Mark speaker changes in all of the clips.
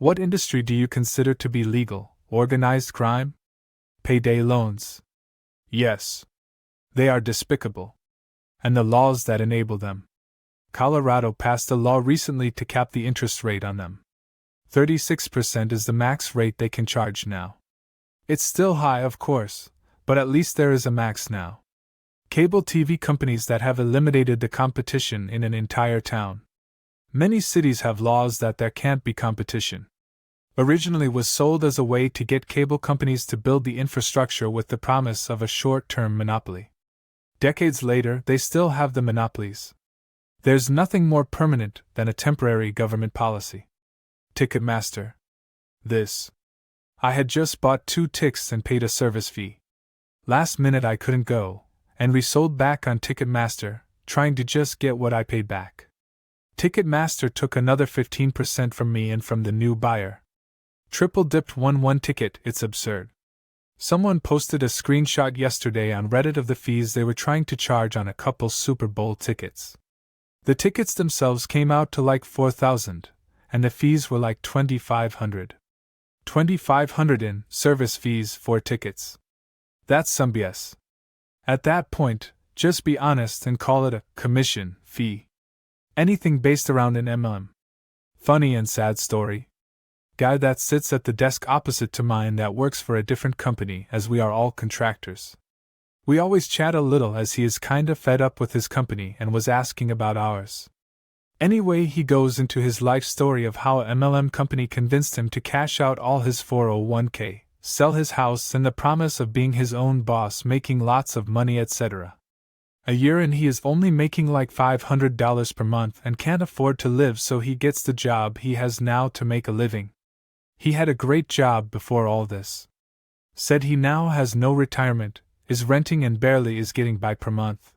Speaker 1: What industry do you consider to be legal? Organized crime? Payday loans? Yes. They are despicable. And the laws that enable them. Colorado passed a law recently to cap the interest rate on them. 36% is the max rate they can charge now. It's still high, of course, but at least there is a max now. Cable TV companies that have eliminated the competition in an entire town. Many cities have laws that there can't be competition. Originally was sold as a way to get cable companies to build the infrastructure with the promise of a short-term monopoly. Decades later, they still have the monopolies. There's nothing more permanent than a temporary government policy. Ticketmaster. This. I had just bought 2 tickets and paid a service fee. Last minute I couldn't go, and resold back on Ticketmaster, trying to just get what I paid back. Ticketmaster took another 15% from me and from the new buyer. Triple dipped one ticket, it's absurd. Someone posted a screenshot yesterday on Reddit of the fees they were trying to charge on a couple Super Bowl tickets. The tickets themselves came out to like $4,000, and the fees were like $2,500. $2,500 in service fees for tickets. That's some BS. At that point, just be honest and call it a commission fee. Anything based around an MLM. Funny and sad story. Guy that sits at the desk opposite to mine that works for a different company, as we are all contractors. We always chat a little as he is kinda fed up with his company and was asking about ours. Anyway, he goes into his life story of how a MLM company convinced him to cash out all his 401k, sell his house and the promise of being his own boss, making lots of money, etc. A year in, he is only making like $500 per month and can't afford to live, so he gets the job he has now to make a living. He had a great job before all this. Said he now has no retirement, is renting and barely is getting by per month.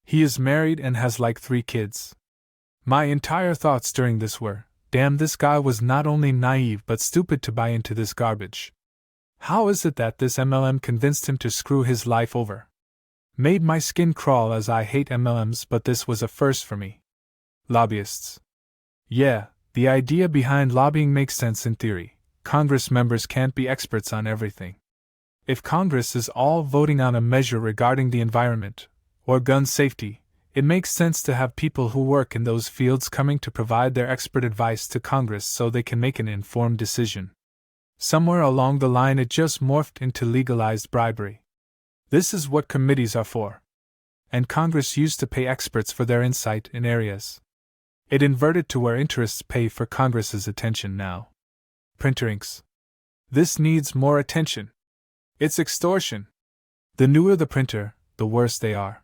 Speaker 1: He is married and has like 3 kids. My entire thoughts during this were, damn, this guy was not only naive but stupid to buy into this garbage. How is it that this MLM convinced him to screw his life over? Made my skin crawl, as I hate MLMs, but this was a first for me. Lobbyists. Yeah, the idea behind lobbying makes sense in theory. Congress members can't be experts on everything. If Congress is all voting on a measure regarding the environment, or gun safety, it makes sense to have people who work in those fields coming to provide their expert advice to Congress so they can make an informed decision. Somewhere along the line it just morphed into legalized bribery. This is what committees are for. And Congress used to pay experts for their insight in areas. It inverted to where interests pay for Congress's attention now. Printer inks. This needs more attention. It's extortion. The newer the printer, the worse they are.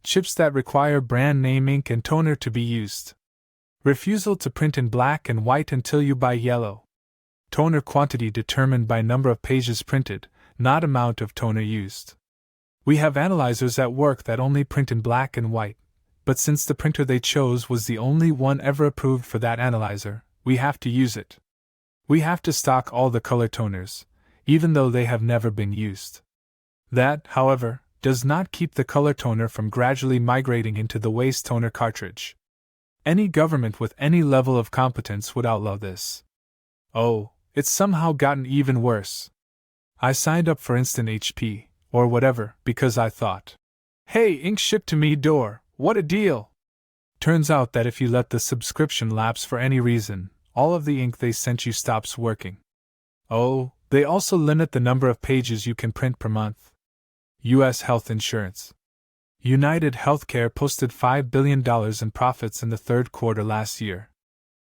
Speaker 1: Chips that require brand name ink and toner to be used. Refusal to print in black and white until you buy yellow. Toner quantity determined by number of pages printed, not amount of toner used. We have analyzers at work that only print in black and white, but since the printer they chose was the only one ever approved for that analyzer, we have to use it. We have to stock all the color toners, even though they have never been used. That, however, does not keep the color toner from gradually migrating into the waste toner cartridge. Any government with any level of competence would outlaw this. Oh, it's somehow gotten even worse. I signed up for Instant HP, or whatever, because I thought, hey, ink shipped to me door, what a deal! Turns out that if you let the subscription lapse for any reason, all of the ink they sent you stops working. Oh, they also limit the number of pages you can print per month. U.S. health insurance. United Healthcare posted $5 billion in profits in the third quarter last year.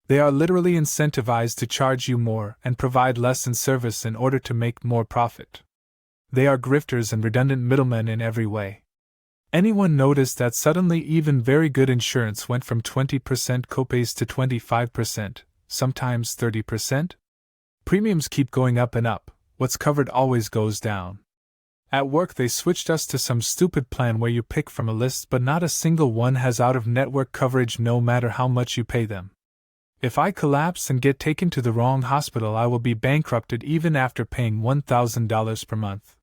Speaker 1: They are literally incentivized to charge you more and provide less in service in order to make more profit. They are grifters and redundant middlemen in every way. Anyone noticed that suddenly even very good insurance went from 20% copays to 25%, sometimes 30%? Premiums keep going up and up, what's covered always goes down. At work they switched us to some stupid plan where you pick from a list but not a single one has out-of-network coverage no matter how much you pay them. If I collapse and get taken to the wrong hospital I will be bankrupted even after paying $1,000 per month.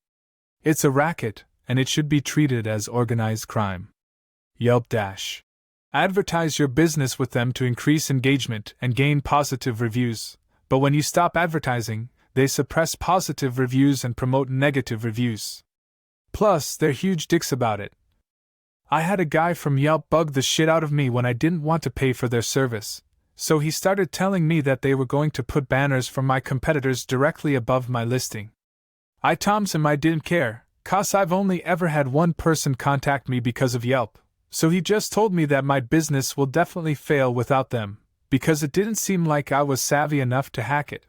Speaker 1: It's a racket, and it should be treated as organized crime. Yelp Dash. Advertise your business with them to increase engagement and gain positive reviews, But when you stop advertising, they suppress positive reviews and promote negative reviews. Plus, they're huge dicks about it. I had a guy from Yelp bug the shit out of me when I didn't want to pay for their service, so he started telling me that they were going to put banners from my competitors directly above my listing. I told him I didn't care, 'cause I've only ever had one person contact me because of Yelp, so he just told me that my business will definitely fail without them, because it didn't seem like I was savvy enough to hack it.